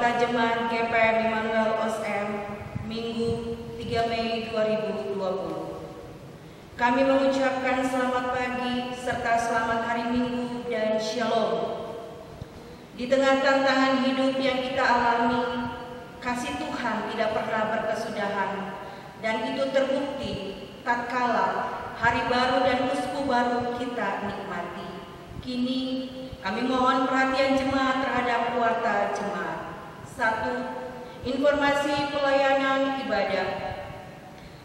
Warta Jemaat GPM Immanuel OSM, Minggu 3 Mei 2020. Kami mengucapkan selamat pagi serta selamat hari Minggu dan Shalom. Di tengah tantangan hidup yang kita alami, kasih Tuhan tidak pernah berkesudahan, dan itu terbukti tatkala hari baru dan uskup baru kita nikmati. Kini kami mohon perhatian jemaat terhadap Warta Jemaat. 1. Informasi pelayanan ibadah.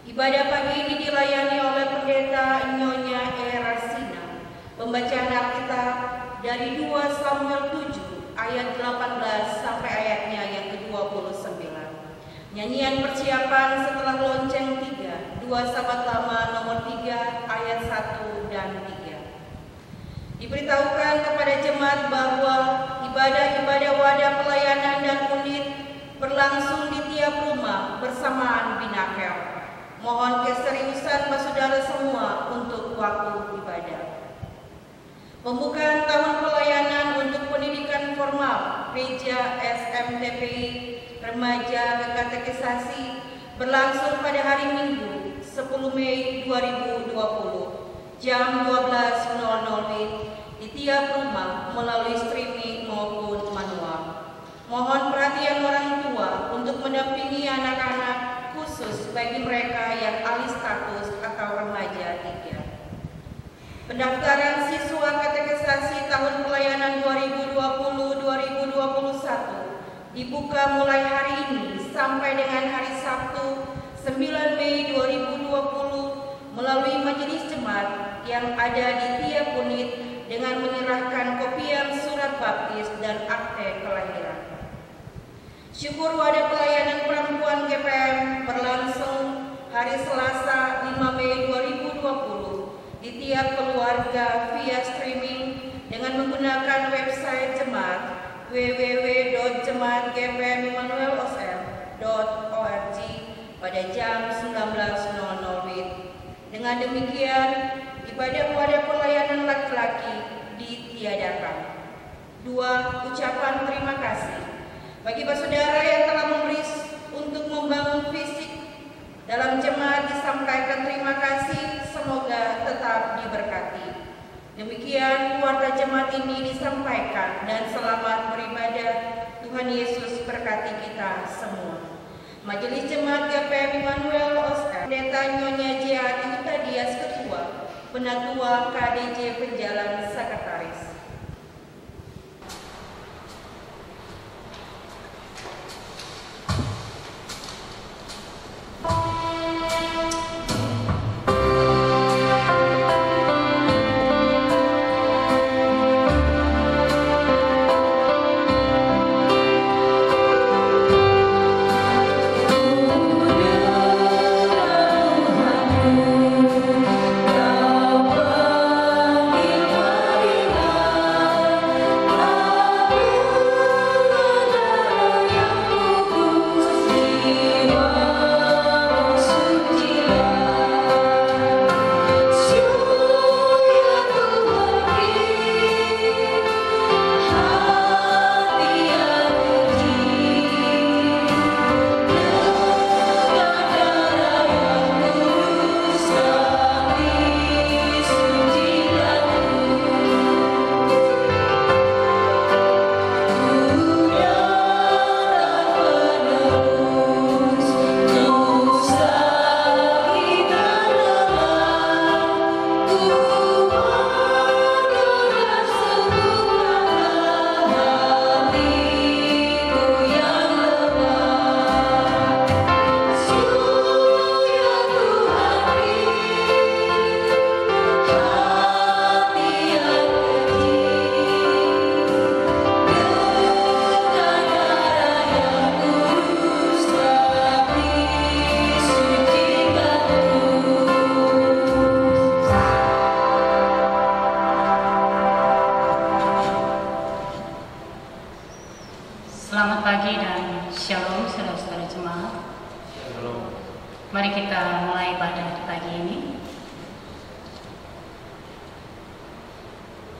Ibadah pagi ini dilayani oleh Pendeta Nyonya Rasina. Pembacaan Alkitab dari 2 Samuel 7 ayat 18 sampai ayatnya yang ke-29. Nyanyian persiapan setelah lonceng 3, 2 Sahabat Lama nomor 3 ayat 1 dan 3. Diberitahukan kepada jemaat bahwa ibadah-ibadah wadah pelayanan dan unit berlangsung di tiap rumah bersamaan binakel. Mohon keseriusan saudara semua untuk waktu ibadah. Pembukaan tahun pelayanan untuk pendidikan formal Gereja SMTPI Remaja Kekatekisasi berlangsung pada hari Minggu 10 Mei 2020 jam 12.00 di tiap rumah melalui streaming maupun manual. Mohon perhatian orang tua untuk mendampingi anak-anak, khusus bagi mereka yang alih status atau remaja 3. Pendaftaran siswa katekisasi tahun pelayanan 2020-2021 dibuka mulai hari ini sampai dengan hari Sabtu 9 Mei 2020 melalui majelis jemaat yang ada di tiap unit dengan menyerahkan kopian surat baptis dan akte kelahiran. Syukur wadah pelayanan perempuan GPM berlangsung hari Selasa 5 Mei 2020 di tiap keluarga via streaming dengan menggunakan website jemaat www.jemaatgpmimmanuelosm.org pada jam 19.00 WIB. Dengan demikian, ibadah wadah pelayanan laki-laki ditiadakan. 2. Ucapan terima kasih bagi saudara yang telah memberi untuk membangun fisik dalam jemaat. Disampaikan terima kasih, semoga tetap diberkati. Demikian warta jemaat ini disampaikan, dan selamat beribadah. Tuhan Yesus berkati kita semua. Majelis Jemaat GPM Immanuel OSM, Pendeta Nyonya Jiati Utadias Ketua, Penatua KDJ Penjalan Sekretaris. Selamat pagi dan shalom saudara-saudara jemaat. Shalom. Mari kita mulai ibadah pagi ini.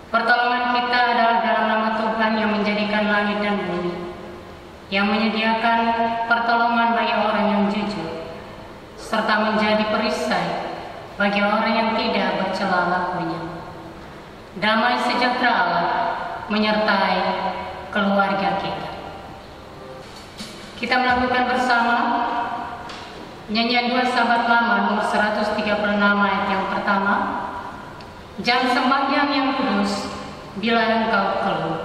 Pertolongan kita adalah dalam nama Tuhan yang menjadikan langit dan bumi. yang menyediakan pertolongan bagi orang yang jujur, serta menjadi perisai bagi orang yang tidak bercela lakunya. Damai sejahtera Allah menyertai keluarga kita. Kita melakukan bersama nyanyian 2 Sahabat Lama nomor 136 ayat yang pertama. Jam sembahyang yang kudus, bila engkau keluh.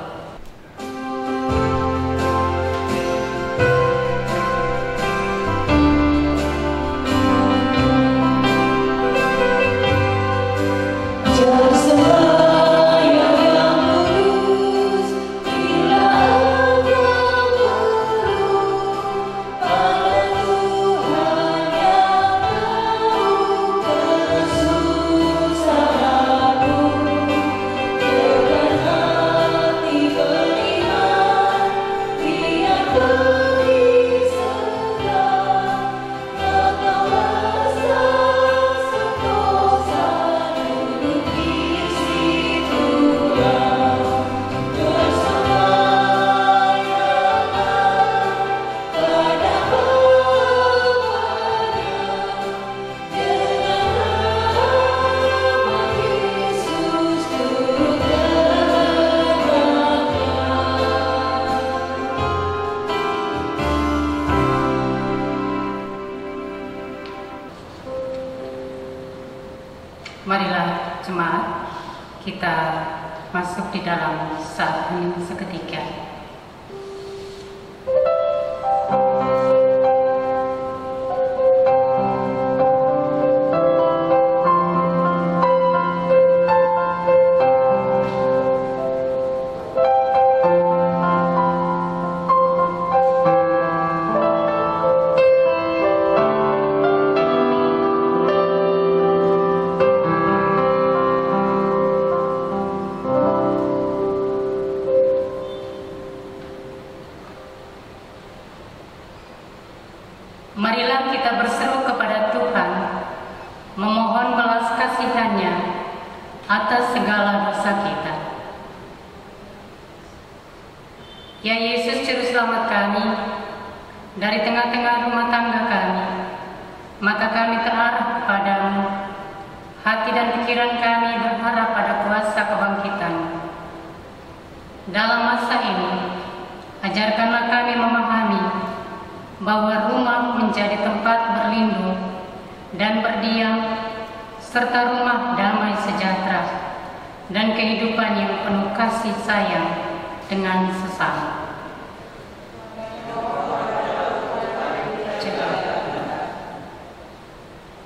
Marilah jemaat, kita masuk di dalam saat hening seketika. Marilah kita berseru kepada Tuhan, memohon belas kasihan-Nya atas segala dosa kita. Ya Yesus, Juru Selamat kami, dari tengah-tengah rumah tangga kami, mata kami terarah kepadamu, hati dan pikiran kami berharap pada kuasa kebangkitan. Dalam masa ini, ajarkanlah kami memahami bahwa rumah menjadi tempat berlindung dan berdiam, serta rumah damai sejahtera dan kehidupan yang penuh kasih sayang dengan sesama.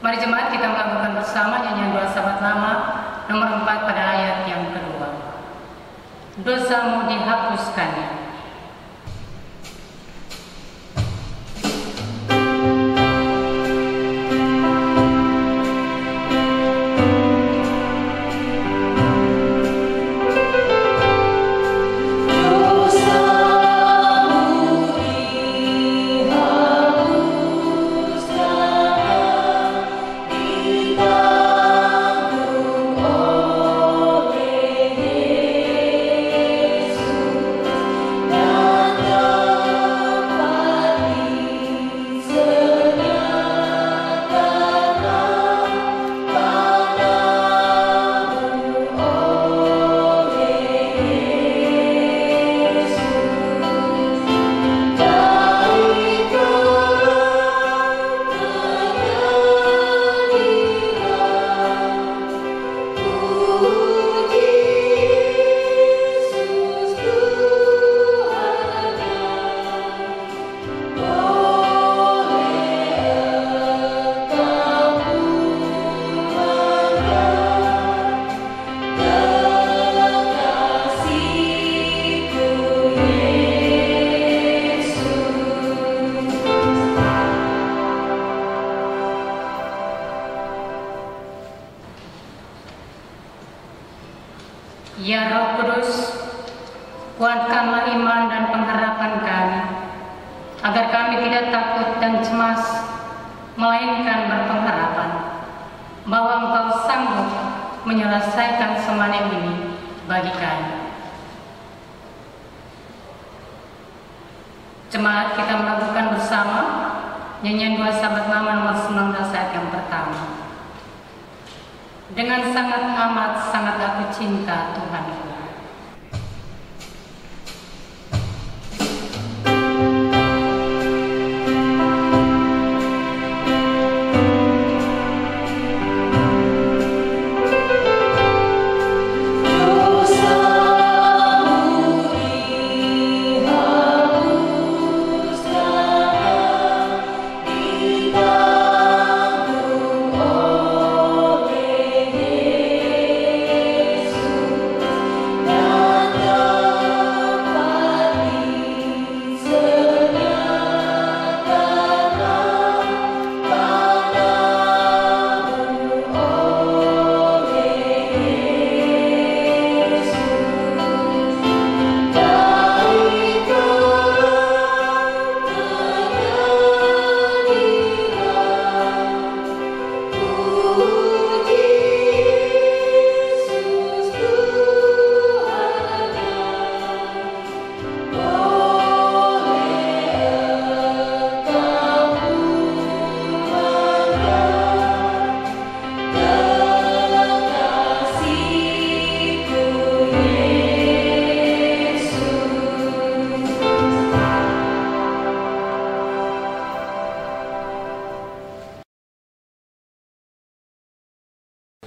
Mari jemaat, kita melakukan bersama nyanyian 2 Sahabat Lama nomor 4 pada ayat yang kedua. Dosamu dihapuskannya. Ya Roh Kudus, kuatkanlah iman dan pengharapan kami, agar kami tidak takut dan cemas, melainkan berpengharapan bahwa Engkau sanggup menyelesaikan semua ini bagi kami. Jemaat, kita melakukan bersama nyanyian 2 Sahabat Mama nomor 19 ayat yang pertama. Dengan sangat amat sangat aku cinta Tuhanku.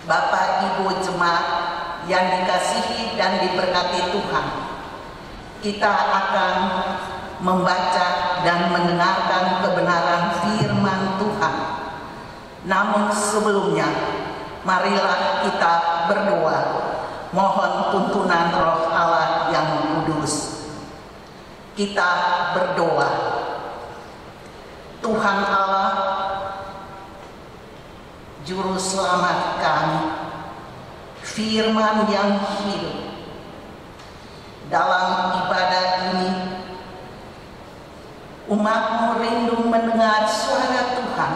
Bapak Ibu jemaat yang dikasihi dan diberkati Tuhan, kita akan membaca dan mendengarkan kebenaran firman Tuhan. Namun sebelumnya, marilah kita berdoa, mohon tuntunan Roh Allah yang kudus. Kita berdoa. Tuhan Allah, Juru Selamat kami, firman yang hidup. Dalam ibadah ini, umat-Mu rindu mendengar suara Tuhan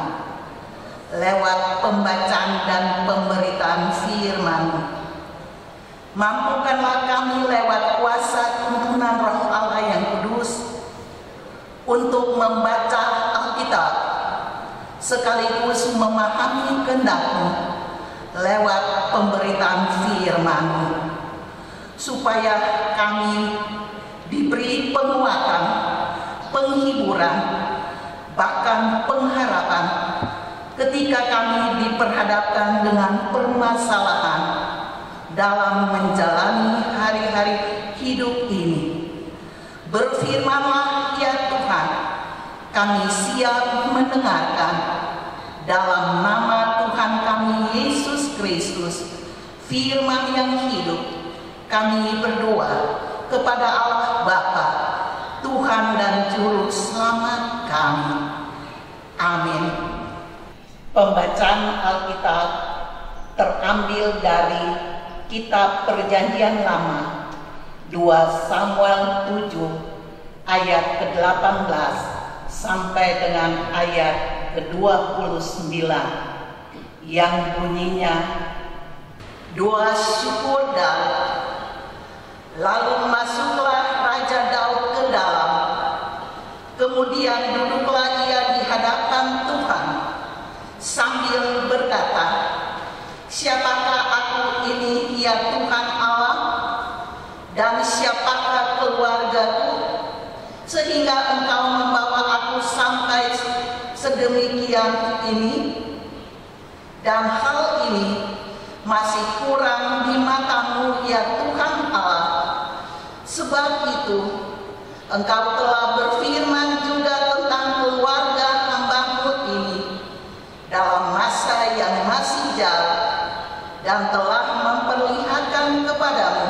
lewat pembacaan dan pemberitaan firman. Mampukanlah kami lewat kuasa tuntunan Roh Allah yang kudus untuk membaca Alkitab sekaligus memahami kehendak-Mu lewat pemberitaan firman-Mu, supaya kami diberi penguatan, penghiburan, bahkan pengharapan ketika kami diperhadapkan dengan permasalahan dalam menjalani hari-hari hidup ini. Berfirmanlah ya Tuhan, kami siap mendengarkan. Dalam nama Tuhan kami Yesus Kristus, firman yang hidup, kami berdoa kepada Allah Bapa, Tuhan dan Juru Selamat kami. Amin. Pembacaan Alkitab terambil dari Kitab Perjanjian Lama, 2 Samuel 7 ayat ke-18 sampai dengan ayat ke-29 yang bunyinya, doa syukur Daud. Lalu masuklah Raja Daud ke dalam, kemudian duduklah ia di hadapan Tuhan sambil berkata, siapakah aku ini ya Tuhan Allah, dan siapakah keluargaku, sehingga Engkau membawa aku sampai sedemikian ini, dan hal ini masih kurang di mata-Mu ya Tuhan Allah. Sebab itu Engkau telah berfirman juga tentang keluarga hamba-Mu ini dalam masa yang masih jauh, dan telah memperlihatkan kepadamu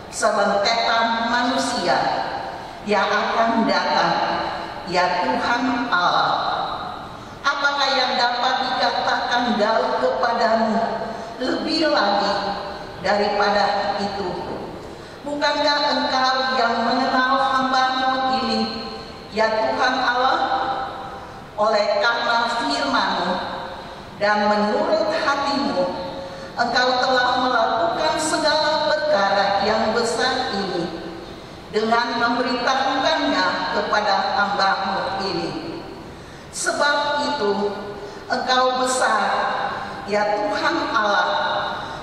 serentetan manusia yang akan datang ya Tuhan Allah. Apakah yang dapat dikatakan Daud kepadamu lebih lagi daripada itu? Bukankah Engkau yang mengenal hamba-Mu ini ya Tuhan Allah? Oleh karena firman-Mu dan menurut hati-Mu, Engkau telah melakukan segala perkara yang besar ini dengan memberitahukannya kepada hamba-Mu ini. Sebab itu Engkau besar, ya Tuhan Allah,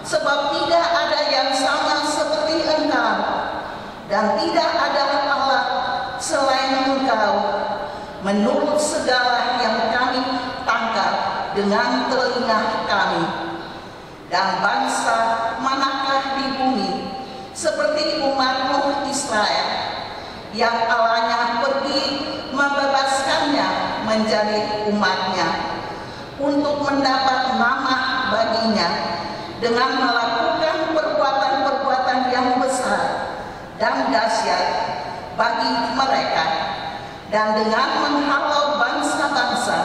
sebab tidak ada yang sama seperti Engkau, dan tidak ada Allah selain Engkau. Menurut segala yang kami tangkap dengan telinga kami, dan bangsa manakah di bumi seperti umat-Mu Israel, yang Allahnya pergi membebaskannya menjadi umatnya, untuk mendapat nama baginya dengan melakukan perbuatan-perbuatan yang besar dan dahsyat bagi mereka, dan dengan menghalau bangsa-bangsa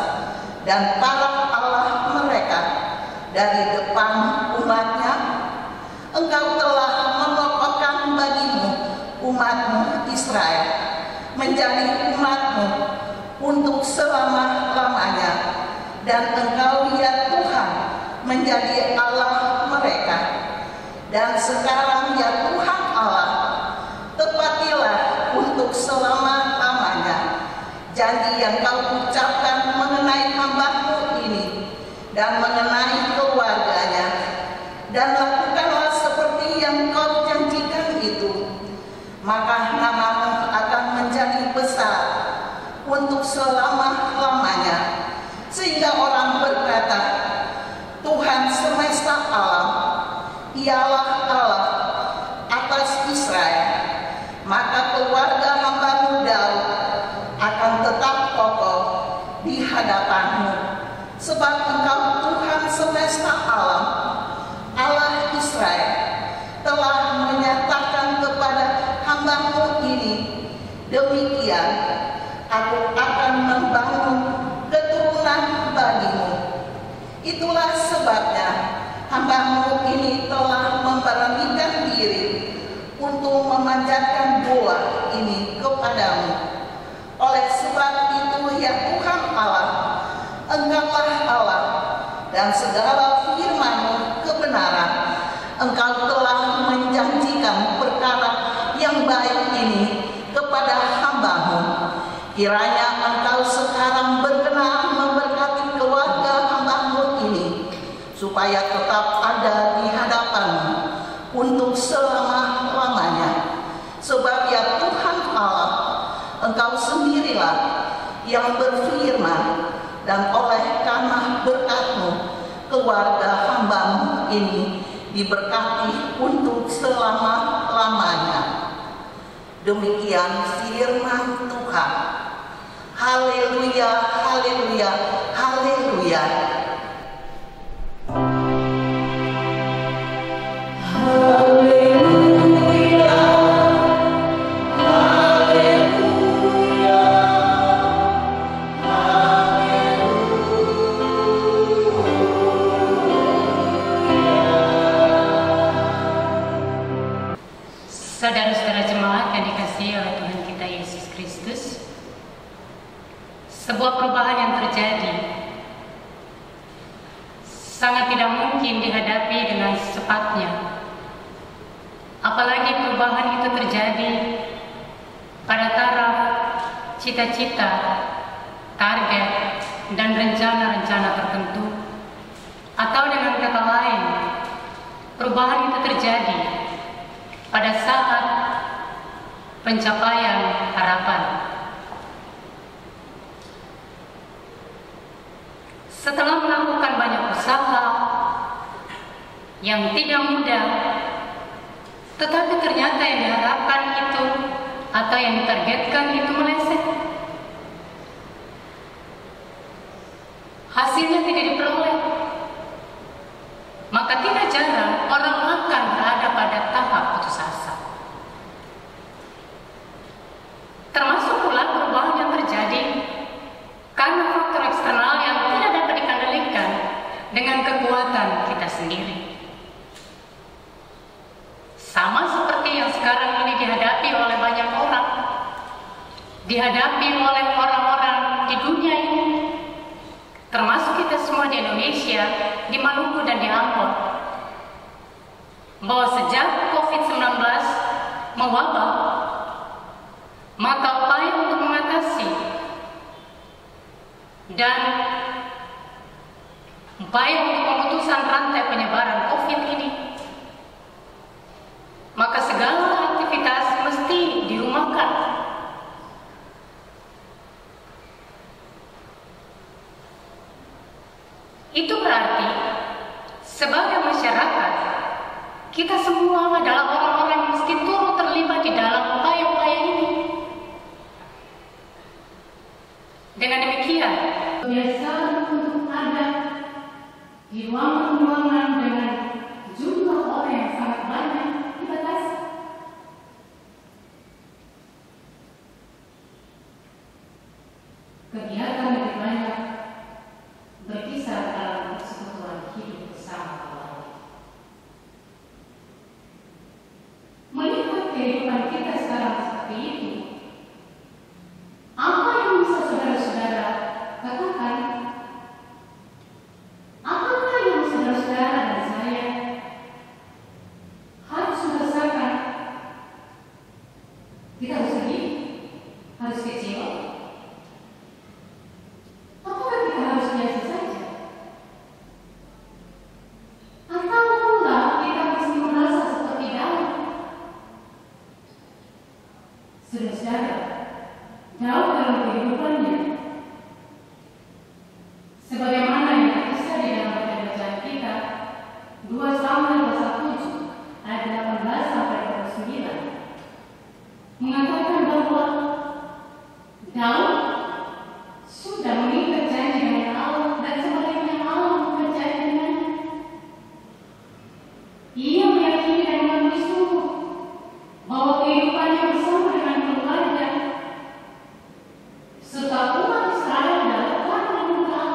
dan para Allah mereka dari depan umatnya. Engkau telah mengokohkan bagimu umat-Mu Israel menjadi umat-Mu untuk selama-lamanya, dan Engkau ya Tuhan menjadi Allah mereka. Dan sekarang ya Tuhan Allah, tepatilah untuk selama-lamanya janji yang Kau ucapkan mengenai hamba-Mu ini dan mengenai keluarganya, dan lakukanlah seperti yang Kau janjikan itu, maka nama-Mu akan menjadi besar untuk selama-lamanya, sehingga orang berkata, Tuhan semesta alam, ialah Allah atas Israel. Maka keluarga hamba-Mu Daud akan tetap kokoh di hadapan-Mu, sebab Engkau Tuhan semesta alam, Allah Israel, telah menyatakan kepada hamba-Mu ini, demikian Aku akan membangun keturunan bagimu. Itulah sebabnya hamba-Mu ini telah memberanikan diri untuk memanjatkan doa ini kepadamu. Oleh sebab itu ya Tuhan Allah, Engkaulah Allah, dan segala firman-Mu kebenaran. Engkau telah menjanjikan perkara yang baik ini kepada hamba-Mu. Kiranya Engkau sekarang berkenan memberkati keluarga hamba-Mu ini, supaya tetap ada di hadapan-Mu untuk selama-lamanya. Sebab ya Tuhan Allah, Engkau sendirilah yang berfirman, dan oleh karena berkat-Mu, keluarga hamba-Mu ini diberkati untuk selama-lamanya. Demikian firman Tuhan. Haleluya, haleluya, haleluya. Haleluya, haleluya, haleluya. Saudara-saudara jemaat yang dikasihi oleh Tuhan kita Yesus Kristus, sebuah perubahan yang terjadi sangat tidak mungkin dihadapi dengan secepatnya. Apalagi perubahan itu terjadi pada taraf cita-cita, target, dan rencana-rencana tertentu. Atau dengan kata lain, perubahan itu terjadi pada saat pencapaian harapan. Setelah melakukan banyak usaha yang tidak mudah, tetapi ternyata yang diharapkan itu atau yang ditargetkan itu meleset. Hasilnya tidak diperoleh. Maka tidak jarang orang akan berada pada tahap putus asa. Termasuk pula perubahan yang terjadi karena faktor eksternal yang tidak dapat dikendalikan dengan kekuatan kita sendiri. Sama seperti yang sekarang ini dihadapi oleh banyak orang, dihadapi oleh orang-orang di dunia ini, termasuk kita semua di Indonesia, di Maluku dan di Ambon, bahwa sejak COVID-19 mewabah, maka upaya untuk dan upaya untuk pemutusan rantai penyebaran COVID ini, maka segala aktivitas mesti dirumahkan. Itu berarti sebagai masyarakat, kita semua adalah orang-orang yang mesti turut terlibat di dalam upaya-upaya ini. Dengan demikian, kebiasaan untuk ada di ruangan-ruangan dengan jumlah orang yang sangat banyak dibatasi. Kegiatan lebih banyak berkisar dalam persekutuan hidup bersama keluarga. Melihat kehidupan kita sekarang seperti itu, apa yang bisa saudara-saudara katakan? Apakah yang saudara-saudara dan saya harus merasakan? Kita harus sedih? Harus kecewa? Apakah kita harus biasa saja? Atau enggak kita mesti merasa seperti daun? Saudara-saudara, jauh dalam kehidupannya, sebagaimana yang tertulis di dalam bacaan kita 2 Samuel pasal 7 ayat 18 sampai 29 mengatakan bahwa Daud sudah mengikat janji dengan Allah dan sebaliknya Allah mengikat janji dengannya. Ia meyakini dan mengakui sungguh bahwa kehidupannya bersama dengan keluarga serta umat Israel adalah karena Allah.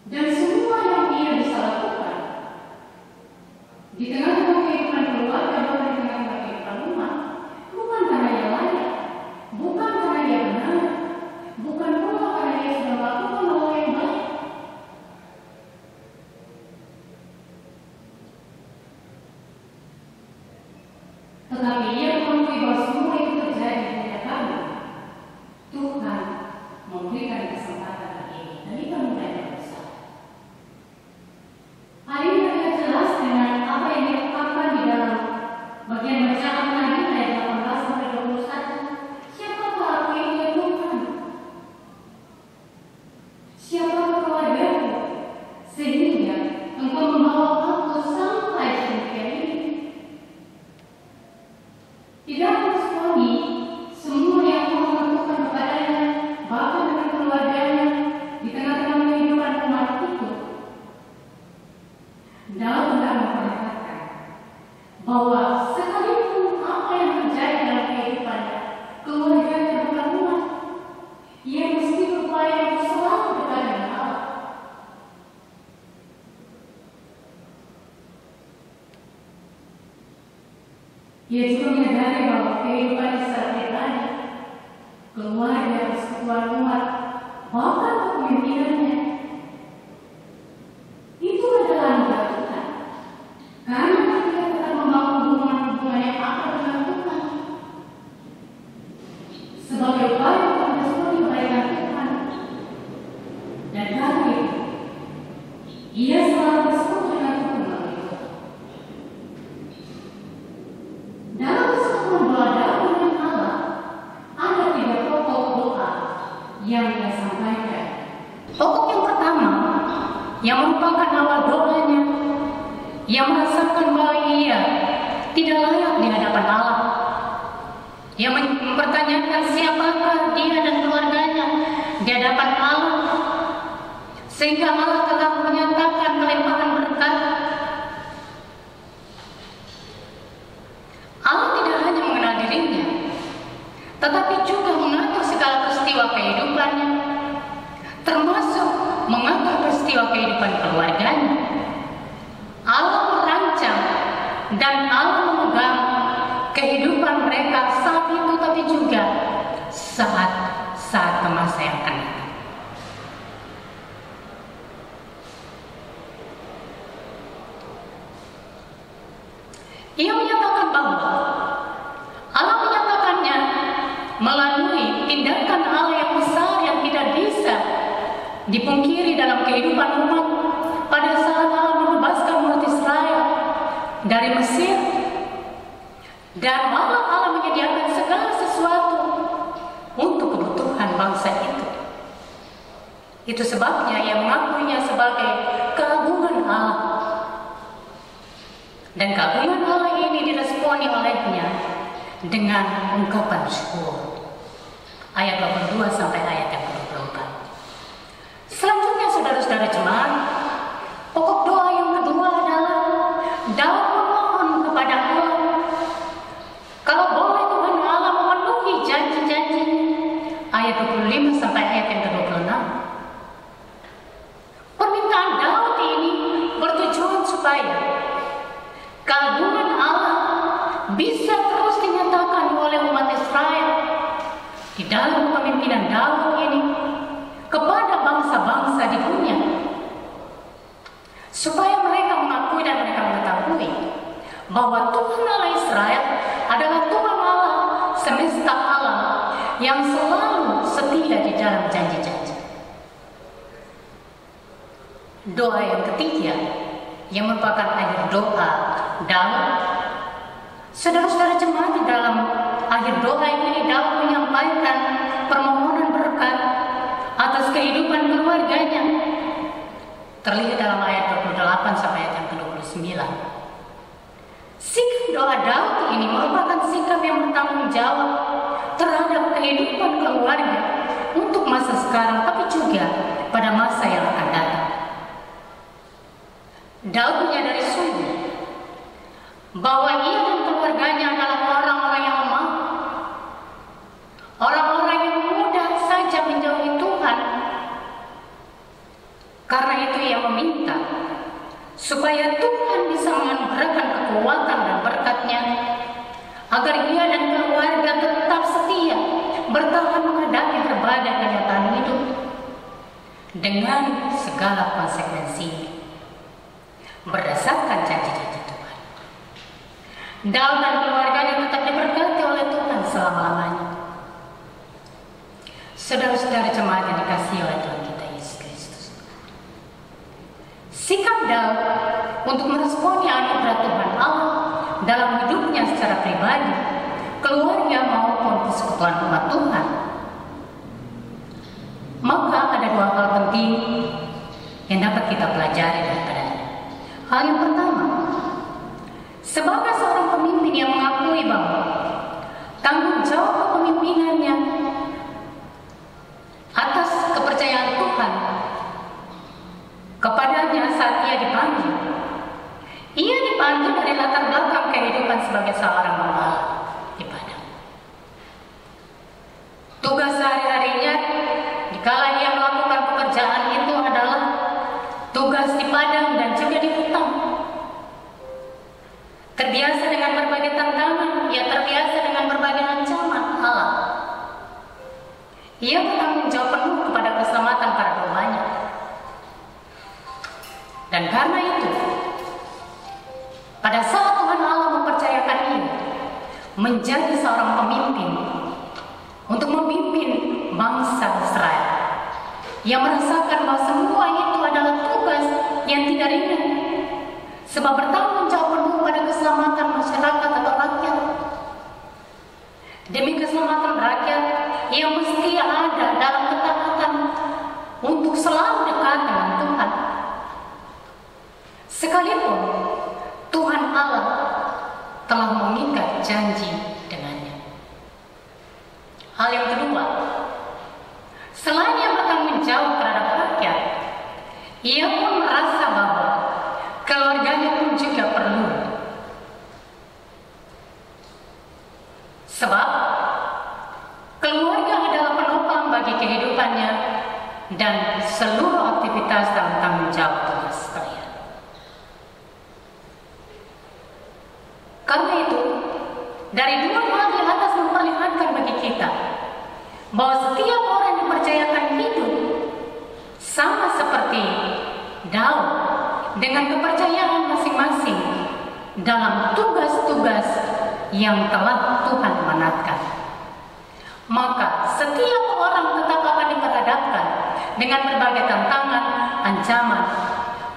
Dan semua yang ia bisa lakukan di tengah-tengah kehidupan keluarga dan di tengah-tengah kehidupan umat bukan karena ia layak, bukan karena ia benar, bukan pula karena ia sudah melakukan hal yang baik. Tetapi ia mengakui bahwa semua itu terjadi hanya karena Tuhan memberikan kesempatan bagi ini dan itu menjadi besar. Hari ini kita jelas dengan apa yang diungkapkan di dalam bagian bacaan tadi ayat 18 sampai 21. Siapakah aku ini ya Tuhan? Siapakah keluargaku sehingga Engkau membawa aku sampai sedemikian ini? Tidak harus suami, semua yang Engkau lakukan kepadanya, bahkan dengan keluarganya di tengah-tengah kehidupan umat itu. Daud hendak memperlihatkan bahwa sekalipun apa yang terjadi dalam kehidupannya, keluarganya bukan umat, ia mesti berupaya untuk selalu dekat dengan Allah. Ia juga menyadari bahwa kehidupan secara pribadi, keluarga, persekutuan umat, bahkan kepemimpinannya itu adalah anugerah Tuhan. Karena kita tetap membangun hubungan-hubungan yang akrab dengan Tuhan sebagai upaya untuk meresponi kebaikan Tuhan. Dan karena itu, ia selalu bersekutu dengan Tuhan itu. Dalam persekutuan doa Daud dengan Allah, ada 3 pokok doa yang ia sampaikan. Pokok yang pertama, yang merupakan awal doanya, yang merasakan bahwa ia tidak layak di hadapan Allah, yang mempertanyakan siapakah dia dan keluarganya di hadapan Allah, sehingga Allah telah menyatakan melimpahan berkat. Allah tidak hanya mengenal dirinya, tetapi juga mengatur segala peristiwa kehidupannya, termasuk mengatur peristiwa kehidupan keluarganya. Allah merancang dan Allah memegang kehidupan mereka saat itu, tapi juga saat ke masa yang akan datang. Ia menyatakan bahwa Allah menyatakannya melalui tindakan Allah yang besar yang tidak bisa dipungkiri dalam kehidupan umat pada saat Allah membebaskan umat Israel dari Mesir, dan malah Allah menyediakan segala sesuatu untuk kebutuhan bangsa itu. Itu sebabnya ia mengakuinya sebagai keagungan Allah. Dan keagungan Allah ini diresponi olehnya dengan ungkapan syukur. Ayat 22 sampai ayat yang ke-24. Selanjutnya saudara-saudara jemaat, pokok doa yang kedua adalah Daud memohon kepada Allah. Kalau boleh Tuhan Allah memenuhi janji-janji-Nya. Ayat 25 sampai ayat yang ke-26. Permintaan Daud ini bertujuan supaya keagungan Allah bisa terus dinyatakan oleh umat Israel di dalam kepemimpinan Daud ini kepada bangsa-bangsa di dunia, supaya mereka mengakui dan mereka mengetahui bahwa Tuhan Allah Israel adalah Tuhan Allah semesta alam yang selalu setia di dalam janji-janji. Doa yang ketiga yang merupakan akhir doa Daud. Saudara-saudara jemaat, di dalam akhir doa ini Daud menyampaikan permohonan berkat atas kehidupan keluarganya. Terlihat dalam ayat 28 sampai ayat yang ke-29. Sikap doa Daud ini merupakan sikap yang bertanggung jawab terhadap kehidupan keluarga untuk masa sekarang, tapi juga pada masa yang akan datang. Daud menyadari sungguh bahwa ia dan keluarganya adalah orang-orang yang lemah, orang-orang yang mudah saja menjauhi Tuhan. Karena itu ia meminta supaya Tuhan bisa menganugerahkan kekuatan dan berkat-Nya agar ia dan keluarga tetap setia bertahan menghadapi berbagai kenyataan hidup dengan segala konsekuensi berdasarkan janji-janji Tuhan. Daud dan keluarganya tetap diberkati oleh Tuhan selama-lamanya. Saudara-saudara jemaat yang dikasihi oleh Tuhan kita Yesus Kristus, sikap Daud untuk meresponi anugerah Tuhan Allah dalam hidupnya secara pribadi, keluarga maupun persekutuan umat Tuhan, maka ada dua hal penting yang dapat kita pelajari daripadanya. Hal yang pertama, sebagai seorang pemimpin yang mengakui bahwa tanggung jawab kepemimpinannya atas kepercayaan Tuhan kepadanya saat ia dipanggil. Ia dipanggil dari latar belakang kehidupan sebagai seorang hamba di padang. Tugas sehari-harinya dikala ia melakukan pekerjaan itu adalah tugas di padang dan juga di hutan. Terbiasa dengan berbagai tantangan, ia terbiasa dengan berbagai ancaman Allah. Ia bertanggung jawab penuh kepada keselamatan para dombanya. Dan karena itu, pada saat Tuhan Allah mempercayakan ia menjadi seorang pemimpin untuk memimpin bangsa Israel, ia merasakan bahwa semua itu adalah tugas yang tidak ringan, sebab bertanggung jawab penuh pada keselamatan masyarakat atau rakyat. Demi keselamatan rakyat, ia mesti ada dalam ketaatan untuk selalu dekat dengan Tuhan. Sekalipun Tuhan Allah telah mengikat janji dengannya. Hal yang kedua, selain ia bertanggung jawab terhadap rakyat, ia pun merasa bahwa keluarganya pun juga perlu. Sebab keluarga adalah penopang bagi kehidupannya dan seluruh aktivitas dalam tanggung jawab tugas sekalian. Karena itu, dari dua hal di atas memperlihatkan bagi kita bahwa setiap orang yang dipercayakan hidup sama seperti Daud dengan kepercayaan masing-masing dalam tugas-tugas yang telah Tuhan manatkan. maka setiap orang tetap akan diperhadapkan dengan berbagai tantangan, ancaman,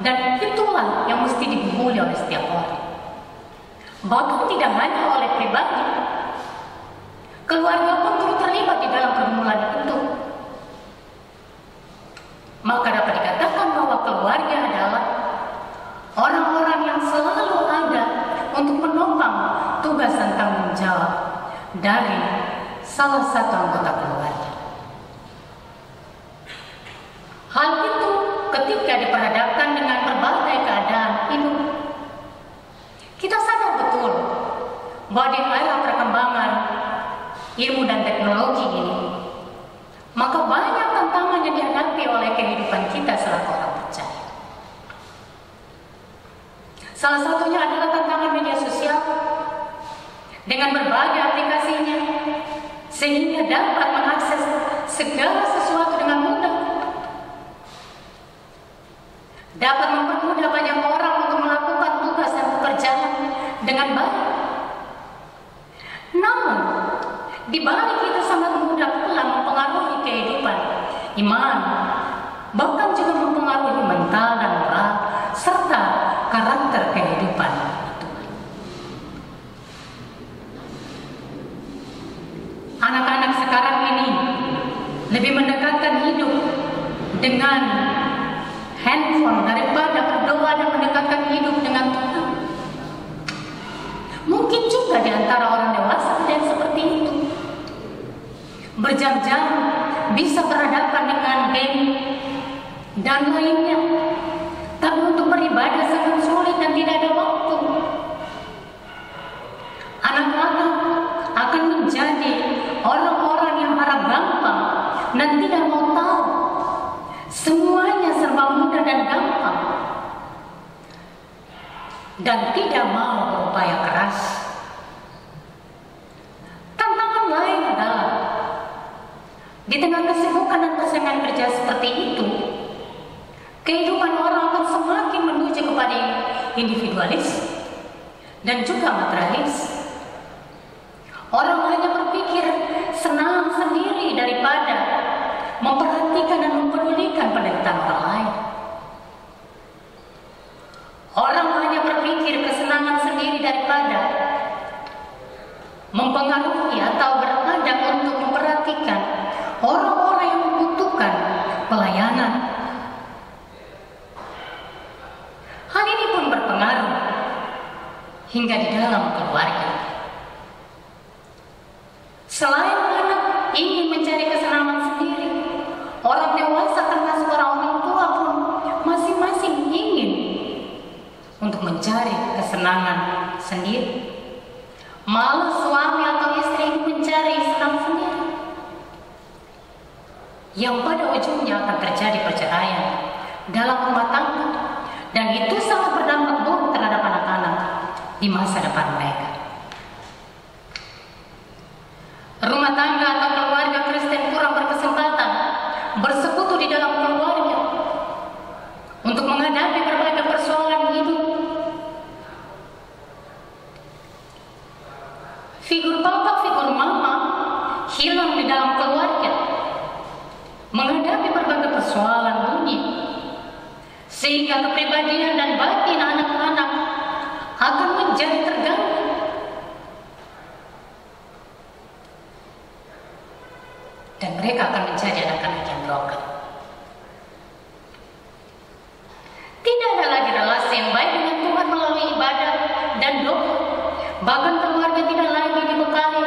dan itulah yang mesti dibuli oleh setiap orang. Bahkan tidak hanya oleh pribadi, keluarga pun turut terlibat di dalam pergumulan itu. Maka dapat dikatakan bahwa keluarga adalah orang-orang yang selalu ada untuk menopang tugas dan tanggung jawab dari salah satu anggota keluarga. Hal itu ketika diperhadapkan dengan berbagai keadaan hidup, kita sadar betul bahwa di era perkembangan ilmu dan teknologi ini, maka banyak tantangan yang dihadapi oleh kehidupan kita selaku orang percaya. Salah satunya adalah tantangan media sosial dengan berbagai aplikasinya, sehingga dapat mengakses segala sesuatu dengan mudah. Dapat mempermudah banyak orang untuk melakukan tugas dan pekerjaan dengan baik. Namun, di balik itu sangat mudah pula mempengaruhi kehidupan, iman, bahkan juga mempengaruhi mental dan moral, serta karakter kehidupan itu. Anak-anak sekarang ini lebih mendekatkan hidup dengan handphone daripada berdoa dan mendekatkan hidup dengan Tuhan. Mungkin juga di antara orang dewasa ada yang seperti itu. Berjam-jam bisa berhadapan dengan game dan lainnya, tapi untuk beribadah sangat sulit dan tidak ada waktu. Anak-anak akan menjadi orang-orang yang harap gampang dan tidak mau tahu. Semuanya serba mudah dan gampang, dan tidak mau berupaya keras. Tantangan lain adalah di tengah kesibukan dan persaingan kerja seperti itu, kehidupan orang akan semakin menuju kepada individualis dan juga materialis. Orang hanya berpikir senang sendiri daripada memperhatikan dan mempedulikan penderitaan orang lain. Orang hanya berpikir kesenangan sendiri daripada mempengaruhi atau berada untuk memperhatikan orang-orang yang membutuhkan pelayanan. Hal ini pun berpengaruh hingga di dalam keluarga. Selain anak ingin mencari kesenangan sendiri, orang dewasa termasuk orang tua pun masing-masing ingin untuk mencari kesenangan sendiri. Malah suami atau istri ingin mencari senang sendiri, yang pada ujungnya akan terjadi perceraian dalam rumah tangga, dan itu sangat berdampak buruk terhadap anak-anak di masa depan mereka. Rumah tangga atau keluarga Kristen kurang berkesempatan bersekutu di dalam keluarga untuk menghadapi berbagai persoalan hidup. Figur papa, figur mama hilang di dalam keluarga menghadapi berbagai persoalan dunia, sehingga kepribadian dan batin anak-anak akan menjadi terganggu. Dan mereka akan menjadi anak-anak yang broken. Tidak ada lagi relasi yang baik dengan Tuhan melalui ibadah dan doa. Bahkan keluarga tidak lagi dibekali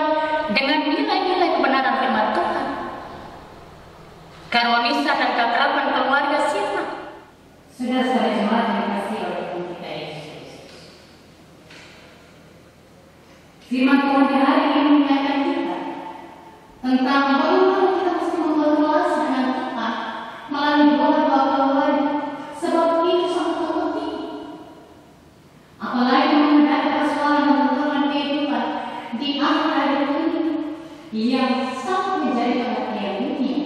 dengan nilai-nilai kebenaran firman Tuhan. Keharmonisan dan keakraban keluarga sirna. Saudara-saudara jemaat yang dikasihi oleh Tuhan kita Yesus Kristus, firman Tuhan di hari ini mengingatkan kita tentang bagaimana kita mesti membuat relasi dengan Tuhan melalui doa-doa keluarga, sebab itu sangat penting. Apalagi menghadapi persoalan dan tantangan kehidupan di akhir ini yang sangat menjadi perhatian dunia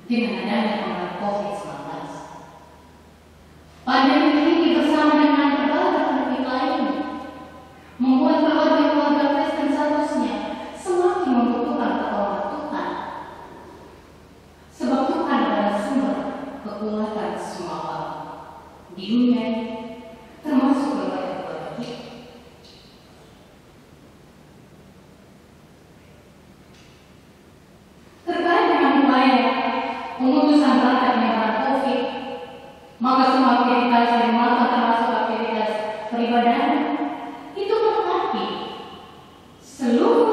dengan adanya pandemi COVID-19. Pandemi ini bersama dengan berbagai penyakit lain membuat keluarga-keluarga Kristen seharusnya semakin membutuhkan pertolongan pemutusan rantai penyebaran COVID, maka semua aktivitas yang dimakan termasuk aktivitas peribadahan itu berarti seluruh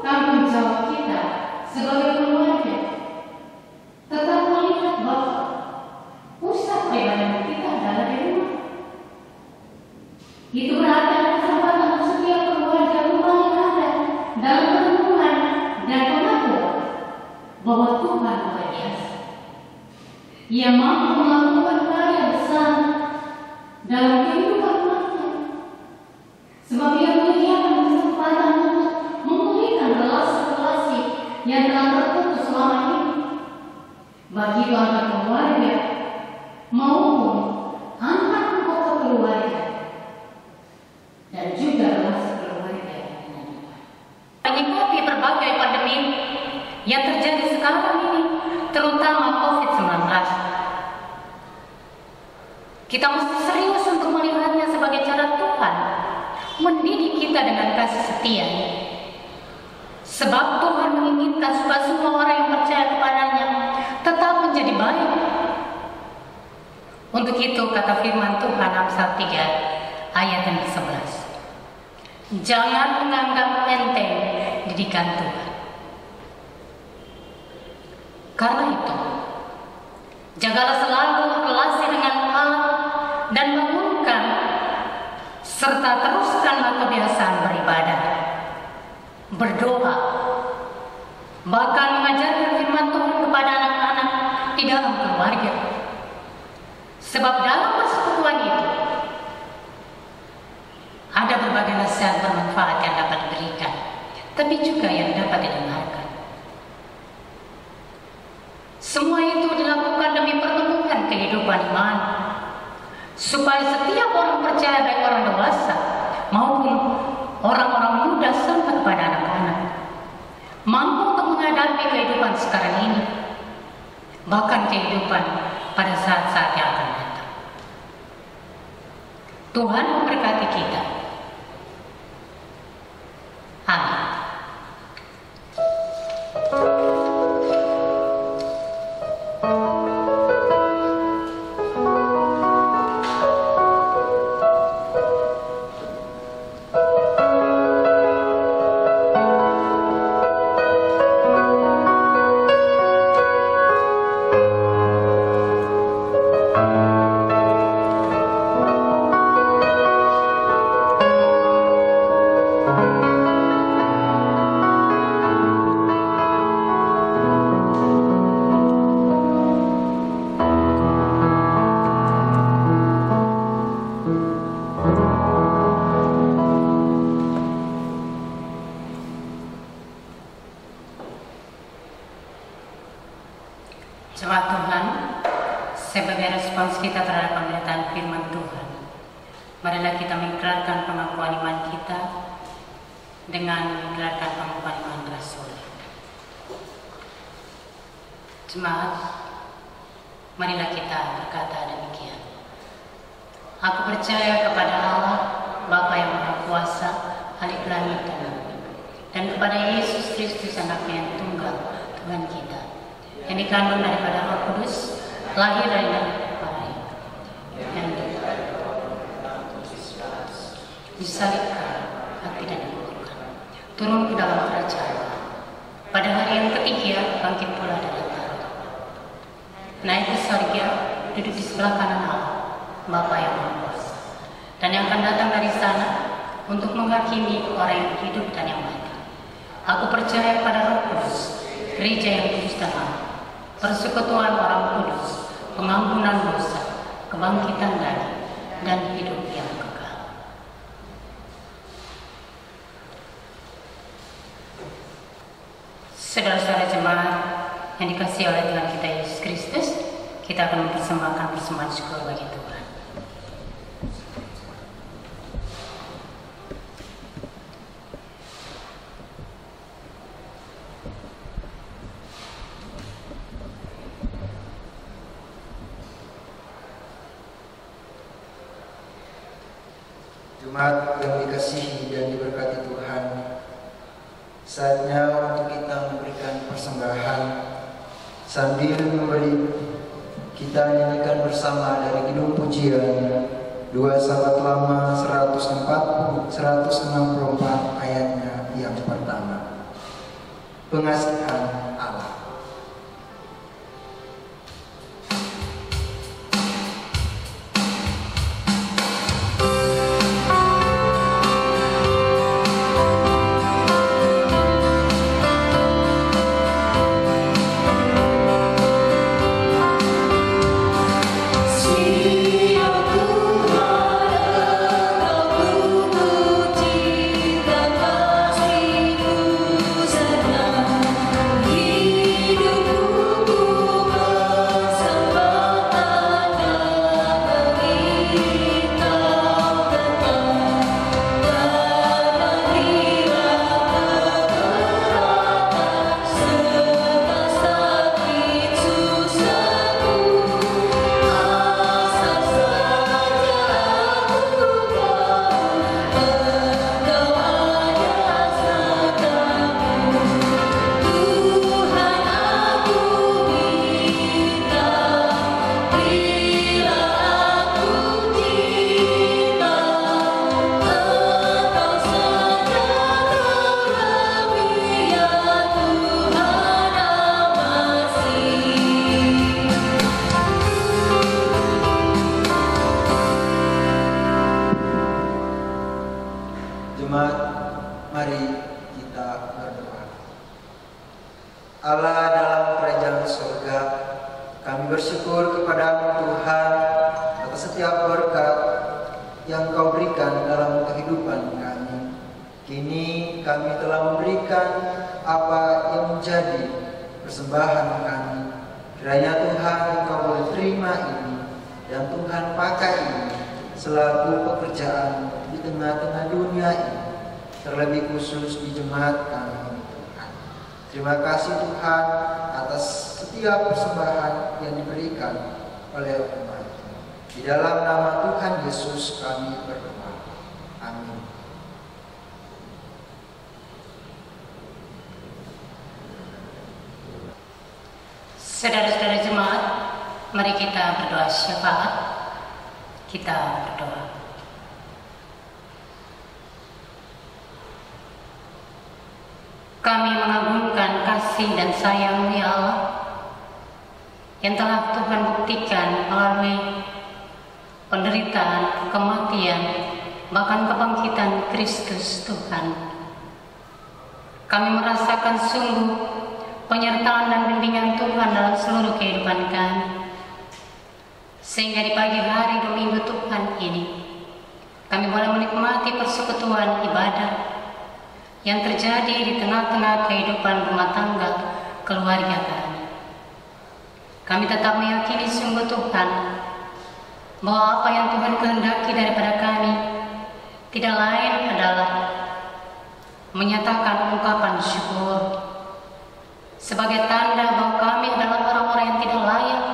tanggung jawab kita sebagai keluarga tetap melihat bahwa pusat peribadahan kita adalah di rumah. Itu berarti ada kesempatan untuk setiap keluarga rumah yang ada dalam renungan dan pengakuan bahwa Tuhan luar biasa. Ia mampu melakukan karya besar dalam kehidupan umatnya. Sebab ia menyediakan kesempatan untuk memulihkan relasi-relasi yang telah terputus selama ini, bagi antar keluarga maupun antar anggota keluarga dan juga relasi keluarga. Menyikapi berbagai pandemi yang terjadi sekarang ini, terutama COVID-19, kita mesti serius untuk melihatnya sebagai cara Tuhan mendidik kita dengan kasih setia. Sebab Tuhan menginginkan supaya semua orang yang percaya kepadanya tetap menjadi baik. Untuk itu kata firman Tuhan Amsal 3 ayat yang ke-11. Jangan menganggap enteng didikan Tuhan. Karena itu, jagalah selalu relasi dengan Allah dan bangunkan serta teruskanlah kebiasaan beribadah, berdoa, bahkan mengajarkan firman Tuhan kepada anak-anak di dalam keluarga. Sebab dalam persekutuan itu ada berbagai nasihat bermanfaat yang dapat diberikan, tapi juga yang dapat didengarkan. Semua itu dilakukan demi pertumbuhan kehidupan iman, supaya setiap orang percaya, baik orang dewasa maupun orang-orang muda sampai kepada anak-anak, mampu untuk menghadapi kehidupan sekarang ini, bahkan kehidupan pada saat-saat yang akan datang. Tuhan memberkati kita. Amin. Jemaat Tuhan, sebagai respons kita terhadap pemberitaan firman Tuhan, marilah kita mengikrarkan pengakuan iman kita dengan mengikrarkan pengakuan iman Rasul. Jemaat, marilah kita berkata demikian. Aku percaya kepada Allah, Bapa yang Maha Kuasa, Halik langit dan bumi, dan kepada Yesus Kristus Anaknya yang tunggal, Tuhan kita, yang dikandung daripada Roh Kudus, lahir dari para ibu, yang disalibkan, mati dan dikuburkan, turun ke dalam kerajaan. Pada hari yang ketiga bangkit pula dari antara orang, naik ke surga, duduk di sebelah kanan Allah, Bapa yang Maha Kuasa, dan yang akan datang dari sana untuk menghakimi orang yang hidup dan yang mati. Aku percaya pada Roh Kudus, gereja yang kudus dan aman, persekutuan orang kudus, pengampunan dosa, kebangkitan dari dan hidup yang kekal. Saudara-saudara jemaat yang dikasihi oleh Tuhan kita Yesus Kristus, kita akan mempersembahkan persembahan syukur bagi Tuhan. Jemaat yang dikasihi dan diberkati Tuhan, saatnya untuk kita memberikan persembahan Sambil memberi, kita nyanyikan bersama dari Kidung Pujian 2 Sahabat Lama 164 ayatnya yang pertama. Pengasihan Allah. Mari kita berdoa. Allah dalam kerajaan surga, kami bersyukur kepada Tuhan atas setiap berkat yang Kau berikan dalam kehidupan kami. Kini kami telah memberikan apa yang menjadi persembahan kami. Kiranya Tuhan Engkau boleh terima ini dan Tuhan pakai ini selaku pekerjaan di tengah-tengah dunia ini, terlebih khusus di jemaat kami, Tuhan. Terima kasih Tuhan atas setiap persembahan yang diberikan oleh umat. Di dalam nama Tuhan Yesus kami berdoa. Amin. Saudara-saudara jemaat, mari kita berdoa syafaat. Kita berdoa. Kami mengagungkan kasih dan sayang-Mu ya Allah, yang telah Tuhan buktikan melalui penderitaan, kematian, bahkan kebangkitan Kristus Tuhan. Kami merasakan sungguh penyertaan dan bimbingan Tuhan dalam seluruh kehidupan kami. Sehingga di pagi hari Minggu Tuhan ini, kami boleh menikmati persekutuan ibadah yang terjadi di tengah-tengah kehidupan rumah tangga keluarga kami. Kami tetap meyakini sungguh Tuhan bahwa apa yang Tuhan kehendaki daripada kami tidak lain adalah menyatakan ungkapan syukur sebagai tanda bahwa kami adalah orang-orang yang tidak layak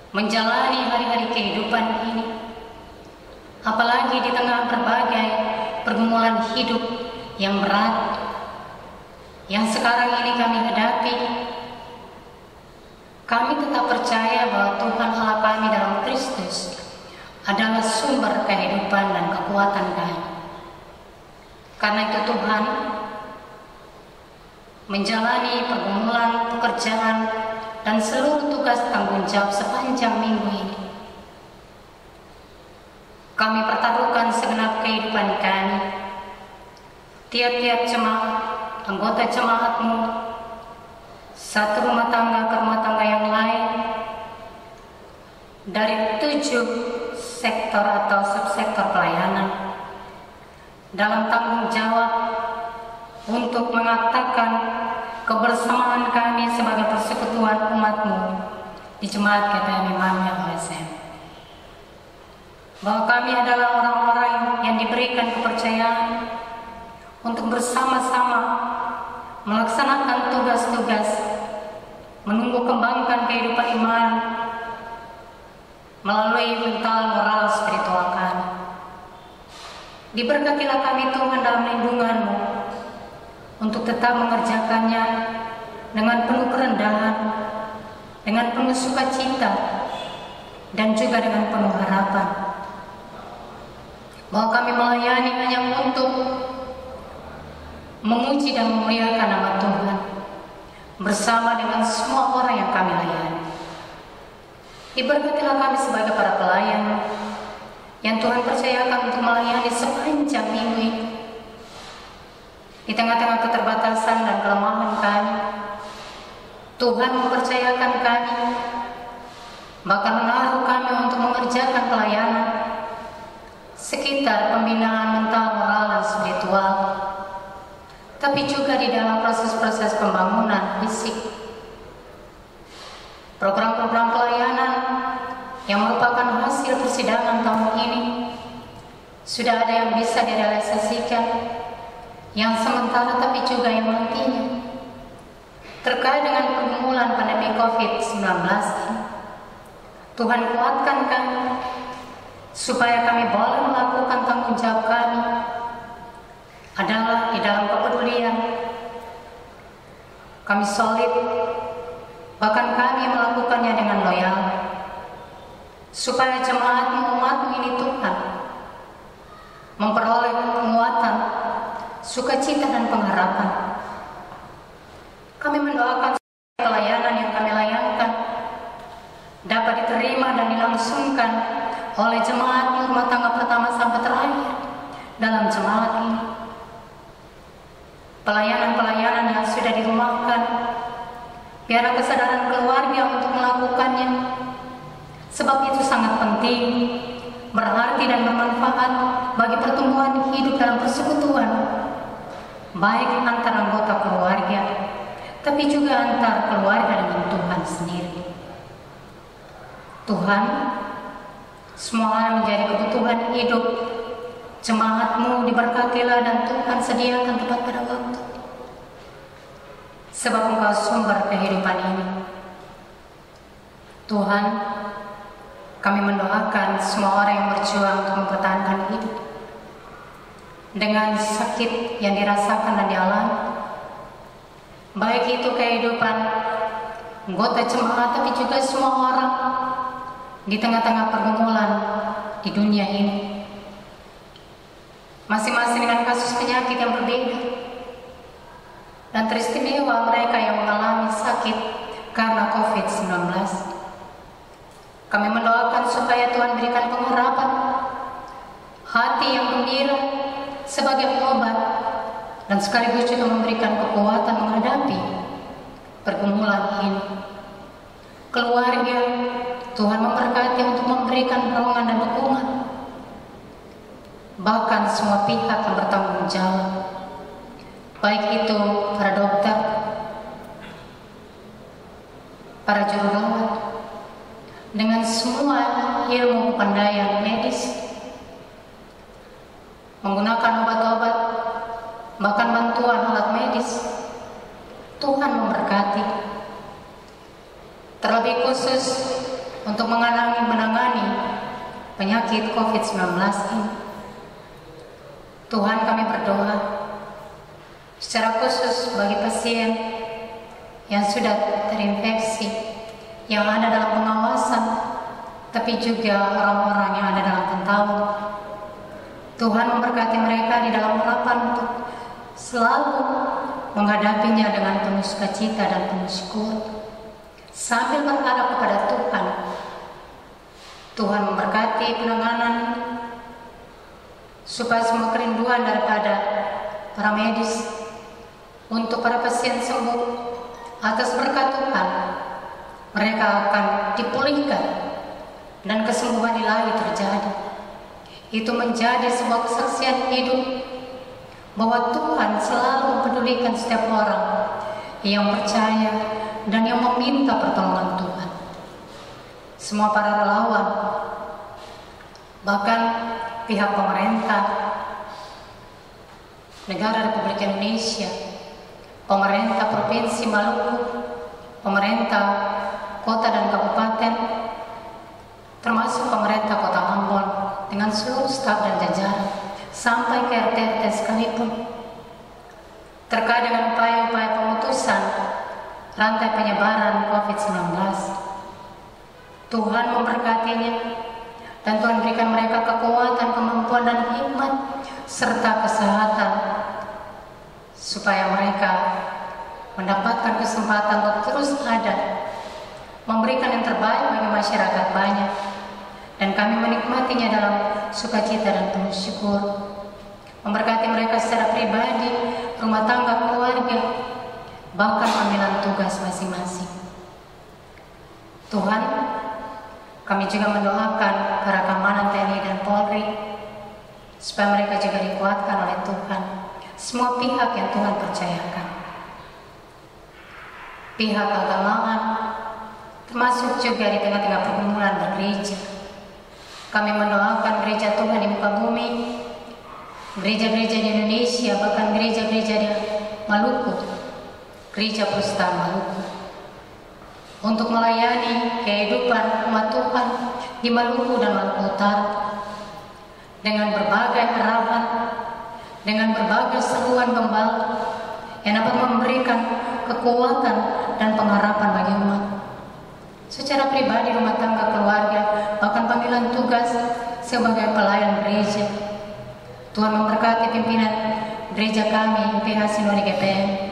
menjalani hari-hari kehidupan ini, apalagi di tengah berbagai pergumulan hidup yang berat yang sekarang ini kami hadapi. Kami tetap percaya bahwa Tuhan Allah kami dalam Kristus adalah sumber kehidupan dan kekuatan kami. Karena itu Tuhan menjalani pergumulan, pekerjaan, dan seluruh tugas tanggung jawab sepanjang minggu ini. Kami pertaruhkan segenap kehidupan kami, tiap-tiap jemaat, anggota jemaat-Mu, satu rumah tangga ke rumah tangga yang lain, dari 7 sektor atau subsektor pelayanan, dalam tanggung jawab untuk mengatakan kebersamaan kami sebagai persekutuan umat-Mu di Jemaat GPM Immanuel OSM, bahwa kami adalah orang-orang yang diberikan kepercayaan untuk bersama-sama melaksanakan tugas-tugas menumbuh kembangkan kehidupan iman melalui mental, moral, spiritual kami. Diberkatilah kami Tuhan dalam lindungan-Mu untuk tetap mengerjakannya dengan penuh kerendahan, dengan penuh sukacita, dan juga dengan penuh harapan bahwa kami melayani hanya untuk memuji dan memuliakan nama Tuhan bersama dengan semua orang yang kami layani. Diberkatilah kami sebagai para pelayan yang Tuhan percayakan untuk melayani sepanjang minggu ini. Di tengah-tengah keterbatasan dan kelemahan kami, Tuhan mempercayakan kami, bahkan menaruh kami untuk mengerjakan pelayanan sekitar pembinaan mental, moral, dan spiritual, tapi juga di dalam proses-proses pembangunan fisik. Program-program pelayanan yang merupakan hasil persidangan tahun ini sudah ada yang bisa direalisasikan, yang sementara tapi juga yang nantinya. Terkait dengan pergumulan pandemi COVID-19 ini, Tuhan kuatkan kami supaya kami boleh melakukan tanggung jawab kami adalah di dalam kepedulian. Kami solid, bahkan kami melakukannya dengan loyal, supaya jemaat-Mu, umat-Mu ini Tuhan memperoleh penguatan, sukacita, dan pengharapan. Kami mendoakan pelayanan yang kami layankan dapat diterima dan dilangsungkan oleh jemaat rumah tangga pertama sampai terakhir dalam jemaat ini. Pelayanan-pelayanan yang sudah dirumahkan, biarlah kesadaran keluarga untuk melakukannya, sebab itu sangat penting, berarti dan bermanfaat bagi pertumbuhan hidup dalam persekutuan, baik antar anggota keluarga, tapi juga antar keluarga dengan Tuhan sendiri. Tuhan, semua yang menjadi kebutuhan hidup jemaat-Mu diberkatilah, dan Tuhan sediakan tempat pada waktu, sebab Engkau sumber kehidupan ini. Tuhan, kami mendoakan semua orang yang berjuang untuk mempertahankan hidup dengan sakit yang dirasakan dan dialami, baik itu kehidupan anggota jemaat tapi juga semua orang di tengah-tengah pergumulan di dunia ini, masing-masing dengan kasus penyakit yang berbeda, dan teristimewa mereka yang mengalami sakit karena COVID-19. Kami mendoakan supaya Tuhan berikan pengharapan, hati yang gembira sebagai obat, dan sekaligus juga memberikan kekuatan menghadapi pergumulan ini. Keluarga, Tuhan memberkati untuk memberikan dorongan dan dukungan, bahkan semua pihak yang bertanggung jawab, baik itu para dokter, para juru rawat, dengan semua ilmu kepandaian medis, menggunakan obat-obat, bahkan bantuan alat medis. Tuhan memberkati, terlebih khusus untuk menangani penyakit COVID-19 ini. Tuhan, kami berdoa secara khusus bagi pasien yang sudah terinfeksi, yang ada dalam pengawasan, tapi juga orang-orang yang ada dalam pantauan. Tuhan memberkati mereka di dalam harapan untuk selalu menghadapinya dengan penuh sukacita dan penuh syukur, sambil berharap kepada Tuhan. Tuhan memberkati penanganan, supaya semua kerinduan daripada para medis untuk para pasien sembuh atas berkat Tuhan, mereka akan dipulihkan dan kesembuhan ilahi terjadi. Itu menjadi sebuah kesaksian hidup bahwa Tuhan selalu mempedulikan setiap orang yang percaya dan yang meminta pertolongan Tuhan. Semua para relawan, bahkan pihak pemerintah negara Republik Indonesia, pemerintah Provinsi Maluku, pemerintah kota dan kabupaten, termasuk pemerintah Kota Ambon dengan seluruh staf dan jajaran, sampai ke RT sekalipun, terkait dengan upaya-upaya pemutusan rantai penyebaran COVID-19. Tuhan memberkatinya, dan Tuhan berikan mereka kekuatan, kemampuan, dan hikmat, serta kesehatan, supaya mereka mendapatkan kesempatan untuk terus ada, memberikan yang terbaik bagi masyarakat banyak, dan kami menikmatinya dalam sukacita dan penuh syukur. Memberkati mereka secara pribadi, rumah tangga, keluarga, bahkan panggilan tugas masing-masing. Tuhan, kami juga mendoakan para keamanan TNI dan Polri, supaya mereka juga dikuatkan oleh Tuhan, semua pihak yang Tuhan percayakan. Pihak keagamaan, termasuk juga di tengah-tengah pergumulan bergereja. Kami mendoakan gereja Tuhan di muka bumi, gereja-gereja di Indonesia, bahkan gereja-gereja di Maluku, gereja Persekutuan Maluku, untuk melayani kehidupan umat Tuhan di Maluku dan Maluku Utara dengan berbagai harapan, dengan berbagai seruan gembala yang dapat memberikan kekuatan dan pengharapan bagi umat. Secara pribadi, rumah tangga, keluarga, bahkan panggilan tugas sebagai pelayan gereja. Tuhan memberkati pimpinan gereja kami, PH Sinode GPM,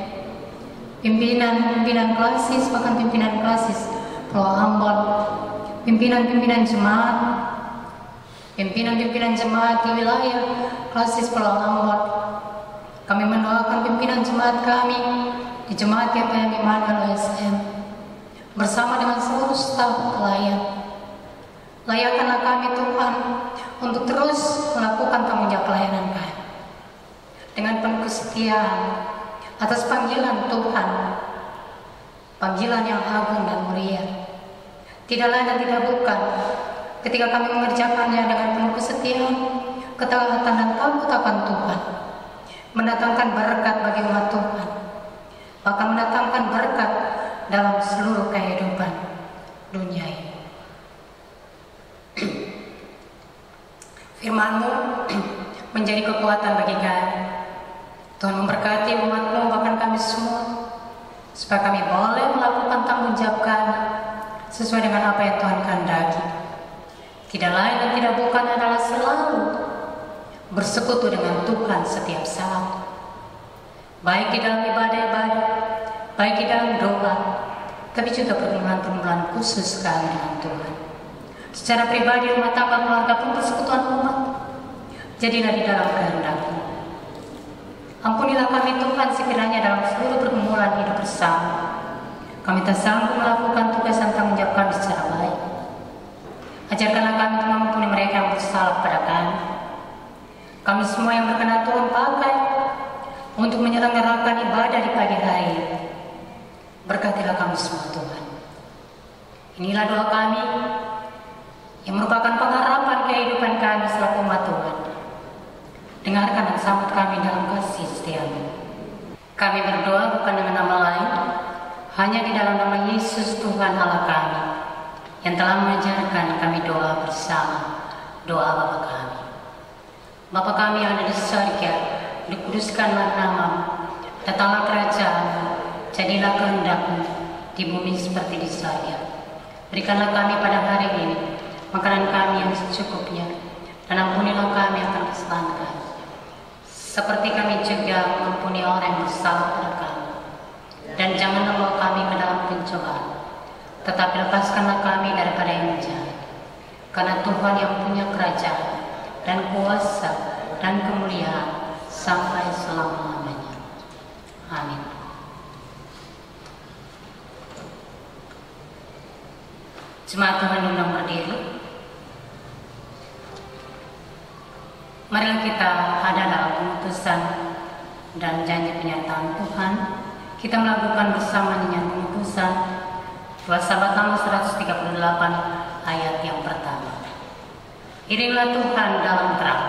pimpinan klasis, bahkan pimpinan klasis Pulau Ambon, pimpinan jemaat, pimpinan jemaat di wilayah klasis Pulau Ambon. Kami mendoakan pimpinan jemaat kami di Jemaat GPM Immanuel OSM bersama dengan seluruh staf pelayan. Layakkanlah kami Tuhan untuk terus melakukan tanggung jawab pelayanan kami dengan penuh kesetiaan atas panggilan Tuhan, panggilan yang agung dan mulia. Tidak lain dan tidak bukan, ketika kami mengerjakannya dengan penuh kesetiaan, ketaatan dan takut akan Tuhan, mendatangkan berkat bagi umat Tuhan, bahkan mendatangkan berkat dalam seluruh kehidupan dunia ini. Firman-Mu menjadi kekuatan bagi kami. Tuhan memberkati umat-Mu, bahkan kami semua, supaya kami boleh melakukan tanggung jawab kami sesuai dengan apa yang Tuhan kehendaki. Tidak lain dan tidak bukan adalah selalu bersekutu dengan Tuhan setiap saat, baik di dalam ibadah-ibadah, baik di dalam doa, tapi juga pergumulan-pergumulan khusus kami dengan Tuhan. Secara pribadi, rumah tangga, keluarga pun persekutuan umat, jadilah di dalam kehendak-Mu. Ampunilah kami Tuhan sekiranya dalam seluruh pergumulan hidup bersama kami tak sanggup melakukan tugas dan tanggung jawab kami secara baik. Ajarkanlah kami untuk mengampuni mereka yang bersalah pada kami. Kami semua yang berkenan Tuhan pakai untuk menyelenggarakan ibadah di pagi hari. Berkatilah kami semua Tuhan. Inilah doa kami yang merupakan pengharapan kehidupan kami selaku umat Tuhan. Dengarkan dan sambut kami dalam kasih setia-Mu. Kami berdoa bukan dengan nama lain, hanya di dalam nama Yesus Tuhan Allah kami, yang telah mengajarkan kami doa bersama, doa Bapa kami. Bapa kami yang ada di surga, dikuduskanlah nama-Mu, datanglah kerajaan-Mu, jadilah kehendak-Mu di bumi seperti di surga. Berikanlah kami pada hari ini makanan kami yang secukupnya, dan ampunilah kami akan kesalahan kami, seperti kami juga mengampuni orang yang bersalah pada kami. Dan jangan membawa kami ke dalam pencobaan, tetapi lepaskanlah kami daripada yang jahat. Karena Tuhan yang punya kerajaan dan kuasa dan kemuliaan sampai selama-lamanya. Amin. Jemaat Tuhan undang berdiri. Marilah kita ada dalam pengutusan dan janji penyertaan Tuhan. Kita melakukan bersama dengan pengutusan 2 Sahabat Lama 138 ayat yang pertama. Iringlah Tuhan dalam terang.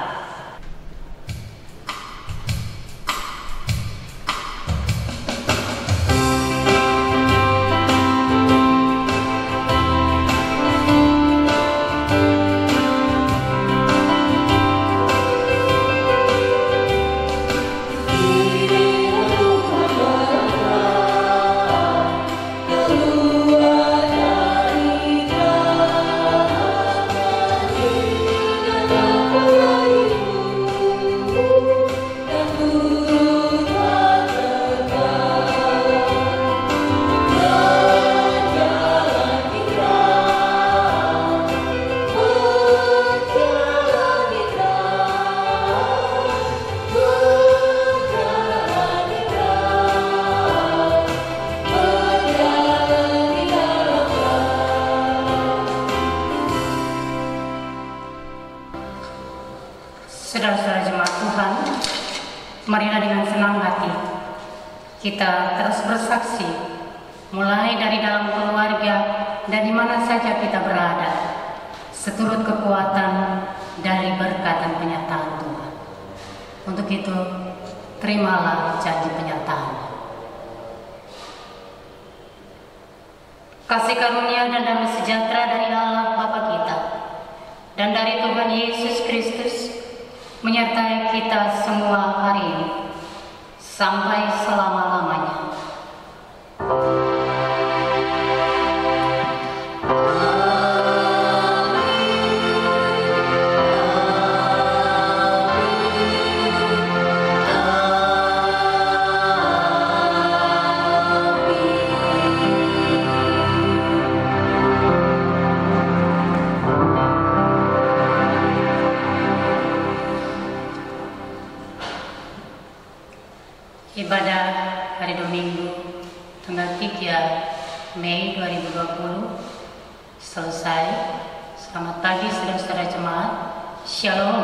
bersaksi, mulai dari dalam keluarga dan di mana saja kita berada, seturut kekuatan dari berkat dan penyataan Tuhan. Untuk itu, terimalah janji penyataan. Kasih karunia dan damai sejahtera dari Allah Bapa kita dan dari Tuhan Yesus Kristus menyertai kita semua hari ini sampai selama-lamanya. Ibadah hari Dominggu tanggal 3 Mei 2020 selesai. Selamat pagi saudara-saudara jemaat. Shalom.